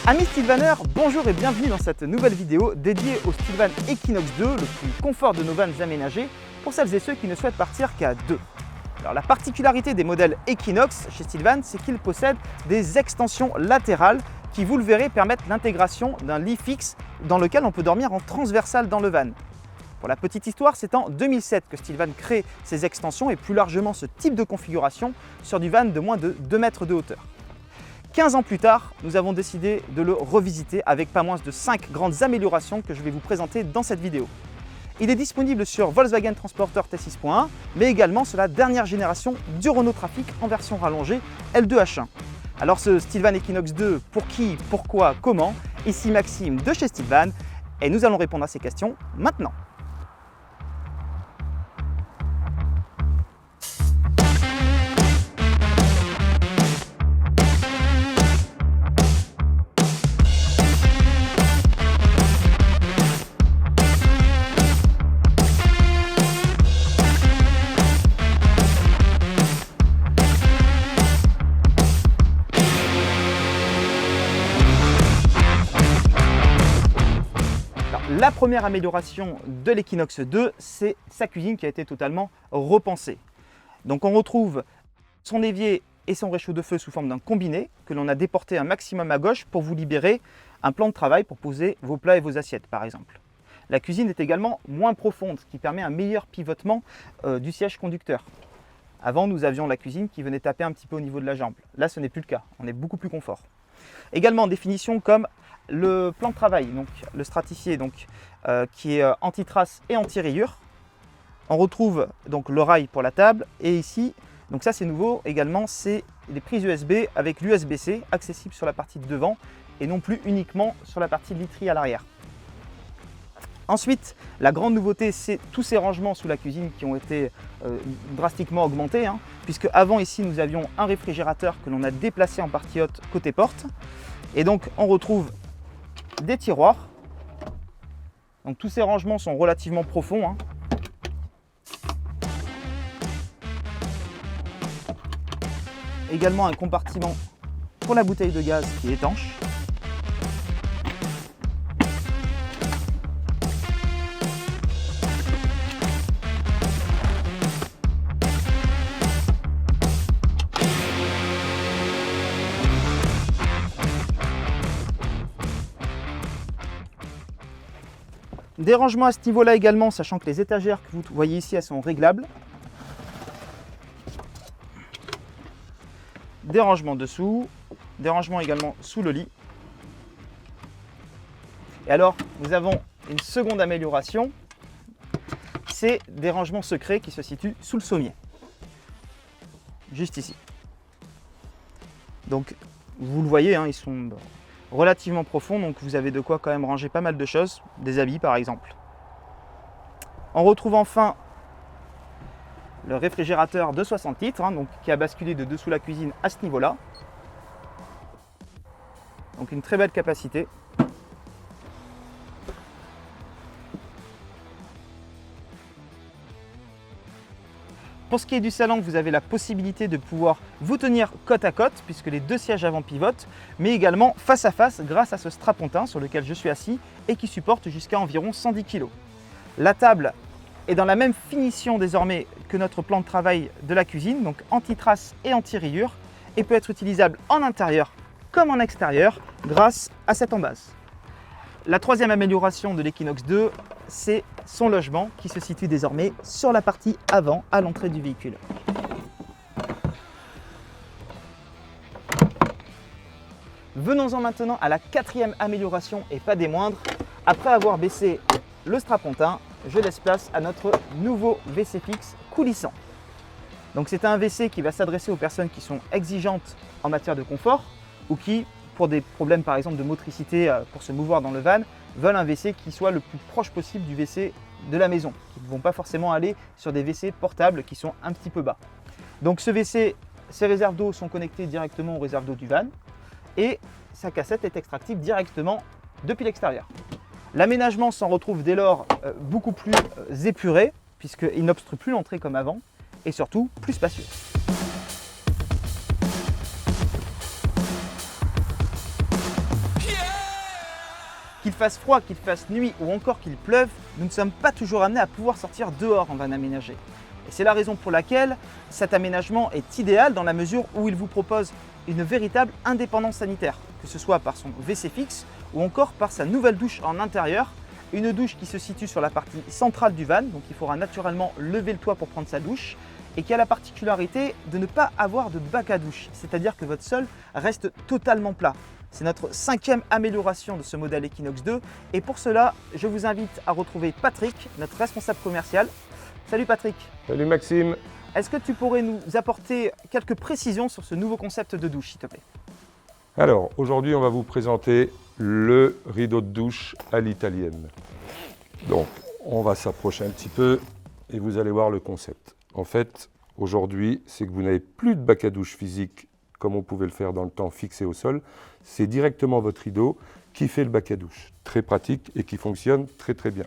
Amis Stylvaners, bonjour et bienvenue dans cette nouvelle vidéo dédiée au Stylvan Equinox 2, le plus confort de nos vannes aménagées pour celles et ceux qui ne souhaitent partir qu'à deux. Alors, la particularité des modèles Equinox chez Stylvan, c'est qu'ils possèdent des extensions latérales qui, vous le verrez, permettent l'intégration d'un lit fixe dans lequel on peut dormir en transversal dans le van. Pour la petite histoire, c'est en 2007 que Stylvan crée ces extensions et plus largement ce type de configuration sur du van de moins de 2 mètres de hauteur. 15 ans plus tard, nous avons décidé de le revisiter avec pas moins de 5 grandes améliorations que je vais vous présenter dans cette vidéo. Il est disponible sur Volkswagen Transporter T6.1, mais également sur la dernière génération du Renault Trafic en version rallongée L2H1. Alors ce Stylvan Equinox 2, pour qui, pourquoi, comment? Ici Maxime de chez Stylvan et nous allons répondre à ces questions maintenant. La première amélioration de l'Equinox 2, c'est sa cuisine qui a été totalement repensée. Donc on retrouve son évier et son réchaud de feu sous forme d'un combiné que l'on a déporté un maximum à gauche pour vous libérer un plan de travail pour poser vos plats et vos assiettes par exemple. La cuisine est également moins profonde, ce qui permet un meilleur pivotement du siège conducteur. Avant, nous avions la cuisine qui venait taper un petit peu au niveau de la jambe. Là, ce n'est plus le cas, on est beaucoup plus confort. Également en définition comme le plan de travail, donc le stratifié qui est anti-trace et anti-rayures. On retrouve donc le rail pour la table et ici, donc ça c'est nouveau également, c'est les prises USB avec l'USB-C accessible sur la partie de devant et non plus uniquement sur la partie de literie à l'arrière. Ensuite, la grande nouveauté, c'est tous ces rangements sous la cuisine qui ont été drastiquement augmentés, puisque avant ici nous avions un réfrigérateur que l'on a déplacé en partie haute côté porte. Et donc on retrouve des tiroirs. Donc tous ces rangements sont relativement profonds. Également un compartiment pour la bouteille de gaz qui est étanche. Des rangements à ce niveau-là également, sachant que les étagères que vous voyez ici, elles sont réglables. Des rangements dessous, des rangements également sous le lit. Et alors, nous avons une seconde amélioration, c'est des rangements secrets qui se situent sous le sommier. Juste ici. Donc, vous le voyez, ils sont relativement profond, donc vous avez de quoi quand même ranger pas mal de choses, des habits par exemple. On retrouve enfin le réfrigérateur de 60 litres, qui a basculé de dessous la cuisine à ce niveau-là. Donc une très belle capacité. Pour ce qui est du salon, vous avez la possibilité de pouvoir vous tenir côte à côte puisque les deux sièges avant pivotent, mais également face à face grâce à ce strapontin sur lequel je suis assis et qui supporte jusqu'à environ 110 kg. La table est dans la même finition désormais que notre plan de travail de la cuisine, donc anti-trace et anti-rayures, et peut être utilisable en intérieur comme en extérieur grâce à cette embase. La troisième amélioration de l'Equinox 2, c'est son logement qui se situe désormais sur la partie avant à l'entrée du véhicule. Venons-en maintenant à la quatrième amélioration et pas des moindres. Après avoir baissé le strapontin, je laisse place à notre nouveau WC fixe coulissant. Donc c'est un WC qui va s'adresser aux personnes qui sont exigeantes en matière de confort ou qui, pour des problèmes par exemple de motricité pour se mouvoir dans le van, veulent un WC qui soit le plus proche possible du WC de la maison, qui ne vont pas forcément aller sur des WC portables qui sont un petit peu bas. Donc ce WC, ses réserves d'eau sont connectées directement aux réserves d'eau du van et sa cassette est extractible directement depuis l'extérieur. L'aménagement s'en retrouve dès lors beaucoup plus épuré puisqu'il n'obstrue plus l'entrée comme avant et surtout plus spacieux. Qu'il fasse froid, qu'il fasse nuit ou encore qu'il pleuve, nous ne sommes pas toujours amenés à pouvoir sortir dehors en van aménagé. Et c'est la raison pour laquelle cet aménagement est idéal dans la mesure où il vous propose une véritable indépendance sanitaire, que ce soit par son WC fixe ou encore par sa nouvelle douche en intérieur, une douche qui se situe sur la partie centrale du van, donc il faudra naturellement lever le toit pour prendre sa douche, et qui a la particularité de ne pas avoir de bac à douche, c'est-à-dire que votre sol reste totalement plat. C'est notre 5e amélioration de ce modèle Equinox 2 et pour cela, je vous invite à retrouver Patrick, notre responsable commercial. Salut Patrick. Salut Maxime. Est-ce que tu pourrais nous apporter quelques précisions sur ce nouveau concept de douche, s'il te plaît? Alors, aujourd'hui, on va vous présenter le rideau de douche à l'italienne. Donc, on va s'approcher un petit peu et vous allez voir le concept. En fait, aujourd'hui, c'est que vous n'avez plus de bac à douche physique comme on pouvait le faire dans le temps fixé au sol. C'est directement votre rideau qui fait le bac à douche. Très pratique et qui fonctionne très très bien.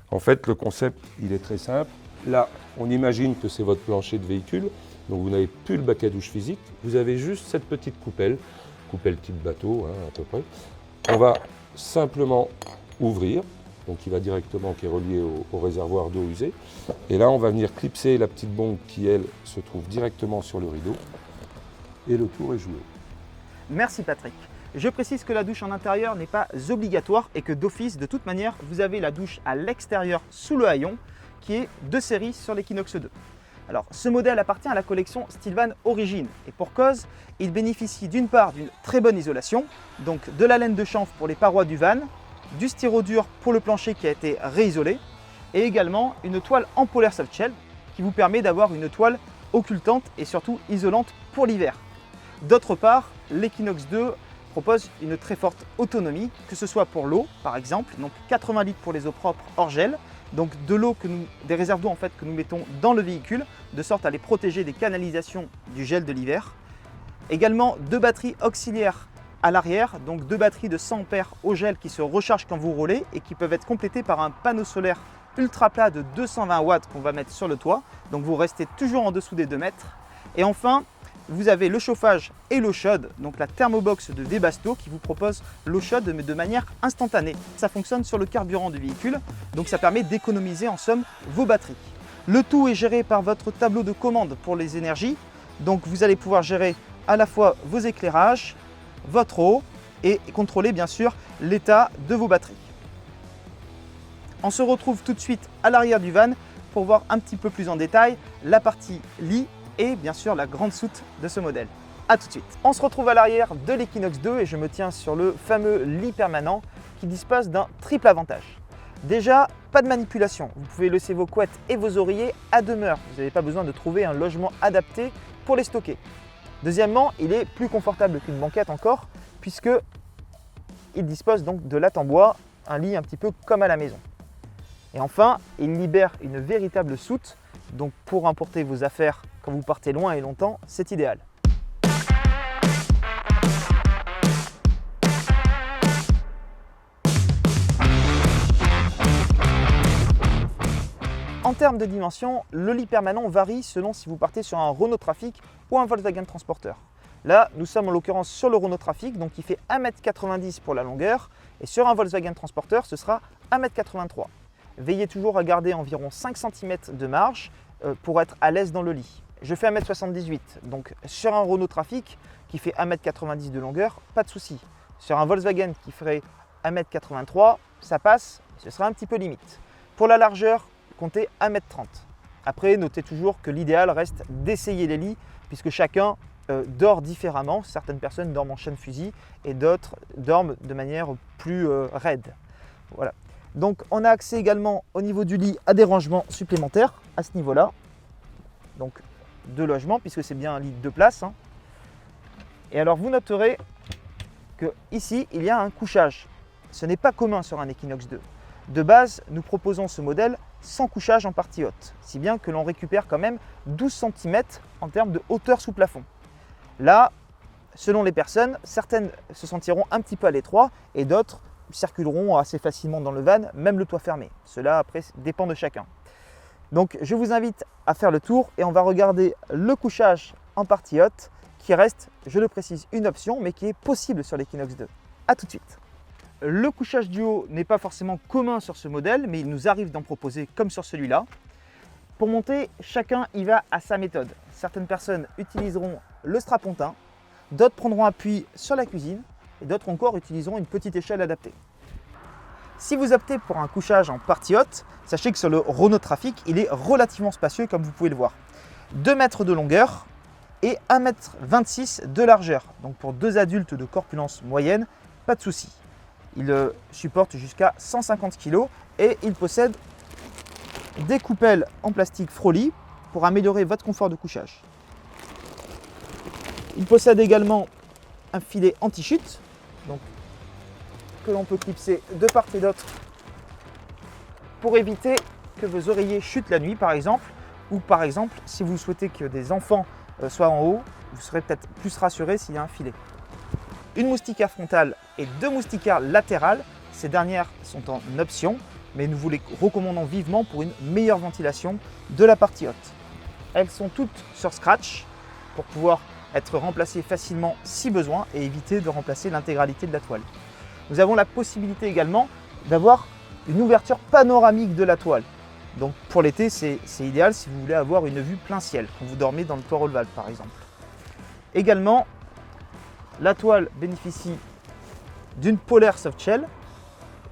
En fait, le concept, il est très simple. Là, on imagine que c'est votre plancher de véhicule, donc vous n'avez plus le bac à douche physique. Vous avez juste cette petite coupelle type bateau à peu près. On va simplement ouvrir, donc qui va directement, qui est relié au réservoir d'eau usée. Et là, on va venir clipser la petite bombe qui, elle, se trouve directement sur le rideau. Et le tour est joué. Merci Patrick. Je précise que la douche en intérieur n'est pas obligatoire et que d'office, de toute manière, vous avez la douche à l'extérieur sous le haillon qui est de série sur l'Equinox 2. Alors, ce modèle appartient à la collection Stillvan Origin et pour cause, il bénéficie d'une part d'une très bonne isolation, donc de la laine de chanvre pour les parois du van, du styrodure pour le plancher qui a été réisolé et également une toile en polaire soft shell qui vous permet d'avoir une toile occultante et surtout isolante pour l'hiver. D'autre part, l'Equinox 2 propose une très forte autonomie, que ce soit pour l'eau par exemple, donc 80 litres pour les eaux propres hors gel, donc de l'eau des réserves d'eau en fait, que nous mettons dans le véhicule, de sorte à les protéger des canalisations du gel de l'hiver. Également 2 batteries auxiliaires à l'arrière, donc 2 batteries de 100 ampères au gel qui se rechargent quand vous roulez et qui peuvent être complétées par un panneau solaire ultra plat de 220 watts qu'on va mettre sur le toit, donc vous restez toujours en dessous des 2 mètres. Et enfin, vous avez le chauffage et l'eau chaude, donc la thermobox de Webasto qui vous propose l'eau chaude mais de manière instantanée. Ça fonctionne sur le carburant du véhicule, donc ça permet d'économiser en somme vos batteries. Le tout est géré par votre tableau de commande pour les énergies, donc vous allez pouvoir gérer à la fois vos éclairages, votre eau et contrôler bien sûr l'état de vos batteries. On se retrouve tout de suite à l'arrière du van pour voir un petit peu plus en détail la partie lit et bien sûr la grande soute de ce modèle. A tout de suite. On se retrouve à l'arrière de l'Equinox 2 et je me tiens sur le fameux lit permanent qui dispose d'un triple avantage. Déjà, pas de manipulation. Vous pouvez laisser vos couettes et vos oreillers à demeure. Vous n'avez pas besoin de trouver un logement adapté pour les stocker. Deuxièmement, il est plus confortable qu'une banquette encore puisque il dispose donc de latte en bois, un lit un petit peu comme à la maison. Et enfin, il libère une véritable soute, donc pour emporter vos affaires quand vous partez loin et longtemps, c'est idéal. En termes de dimension, le lit permanent varie selon si vous partez sur un Renault Trafic ou un Volkswagen Transporter. Là, nous sommes en l'occurrence sur le Renault Trafic, donc il fait 1,90 m pour la longueur, et sur un Volkswagen Transporter, ce sera 1,83 m. Veillez toujours à garder environ 5 cm de marge pour être à l'aise dans le lit. Je fais 1,78 m, donc sur un Renault Trafic qui fait 1,90 m de longueur, pas de souci. Sur un Volkswagen qui ferait 1,83 m, ça passe, ce sera un petit peu limite. Pour la largeur, comptez 1,30 m. Après, notez toujours que l'idéal reste d'essayer les lits puisque chacun dort différemment. Certaines personnes dorment en chaîne fusil et d'autres dorment de manière plus raide. Voilà. Donc on a accès également au niveau du lit à des rangements supplémentaires à ce niveau-là. Donc 2 logements puisque c'est bien un lit de 2 places. Et alors vous noterez que ici il y a un couchage. Ce n'est pas commun sur un Equinox 2. De base, nous proposons ce modèle sans couchage en partie haute, si bien que l'on récupère quand même 12 cm en termes de hauteur sous plafond. Là, selon les personnes, certaines se sentiront un petit peu à l'étroit et d'autres circuleront assez facilement dans le van, même le toit fermé. Cela après dépend de chacun. Donc je vous invite à faire le tour et on va regarder le couchage en partie haute qui reste, je le précise, une option mais qui est possible sur l'Equinox 2. A tout de suite. Le couchage duo n'est pas forcément commun sur ce modèle, mais il nous arrive d'en proposer comme sur celui-là. Pour monter, chacun y va à sa méthode. Certaines personnes utiliseront le strapontin, d'autres prendront appui sur la cuisine et d'autres encore utiliseront une petite échelle adaptée. Si vous optez pour un couchage en partie haute, sachez que sur le Renault Trafic, il est relativement spacieux comme vous pouvez le voir. 2 mètres de longueur et 1,26 m de largeur. Donc pour 2 adultes de corpulence moyenne, pas de souci. Il supporte jusqu'à 150 kg et il possède des coupelles en plastique Froli pour améliorer votre confort de couchage. Il possède également un filet anti-chute, donc que l'on peut clipser de part et d'autre pour éviter que vos oreillers chutent la nuit par exemple, ou par exemple si vous souhaitez que des enfants soient en haut, vous serez peut-être plus rassuré s'il y a un filet. Une moustiquaire frontale et 2 moustiquaires latérales, ces dernières sont en option, mais nous vous les recommandons vivement pour une meilleure ventilation de la partie haute. Elles sont toutes sur scratch pour pouvoir être remplacées facilement si besoin et éviter de remplacer l'intégralité de la toile. Nous avons la possibilité également d'avoir une ouverture panoramique de la toile. Donc pour l'été, c'est idéal si vous voulez avoir une vue plein ciel, quand vous dormez dans le toit relevable par exemple. Également, la toile bénéficie d'une polaire soft shell,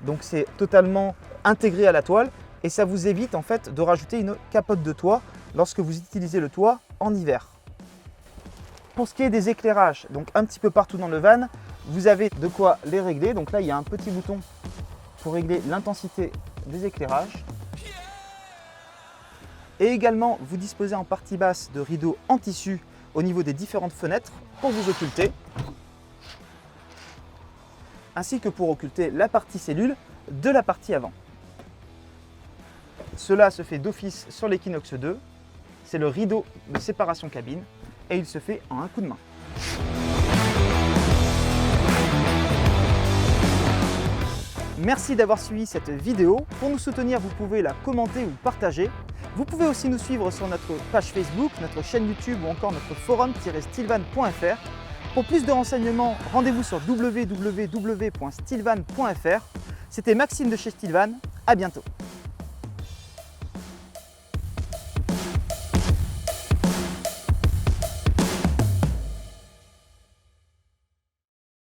donc c'est totalement intégré à la toile et ça vous évite en fait de rajouter une capote de toit lorsque vous utilisez le toit en hiver. Pour ce qui est des éclairages, donc un petit peu partout dans le van, vous avez de quoi les régler. Donc là, il y a un petit bouton pour régler l'intensité des éclairages. Et également, vous disposez en partie basse de rideaux en tissu au niveau des différentes fenêtres pour vous occulter, ainsi que pour occulter la partie cellule de la partie avant. Cela se fait d'office sur l'Equinox 2. C'est le rideau de séparation cabine et il se fait en un coup de main. Merci d'avoir suivi cette vidéo. Pour nous soutenir, vous pouvez la commenter ou partager. Vous pouvez aussi nous suivre sur notre page Facebook, notre chaîne YouTube ou encore notre forum-stilvan.fr. Pour plus de renseignements, rendez-vous sur www.stilvan.fr. C'était Maxime de chez Stilvan, à bientôt.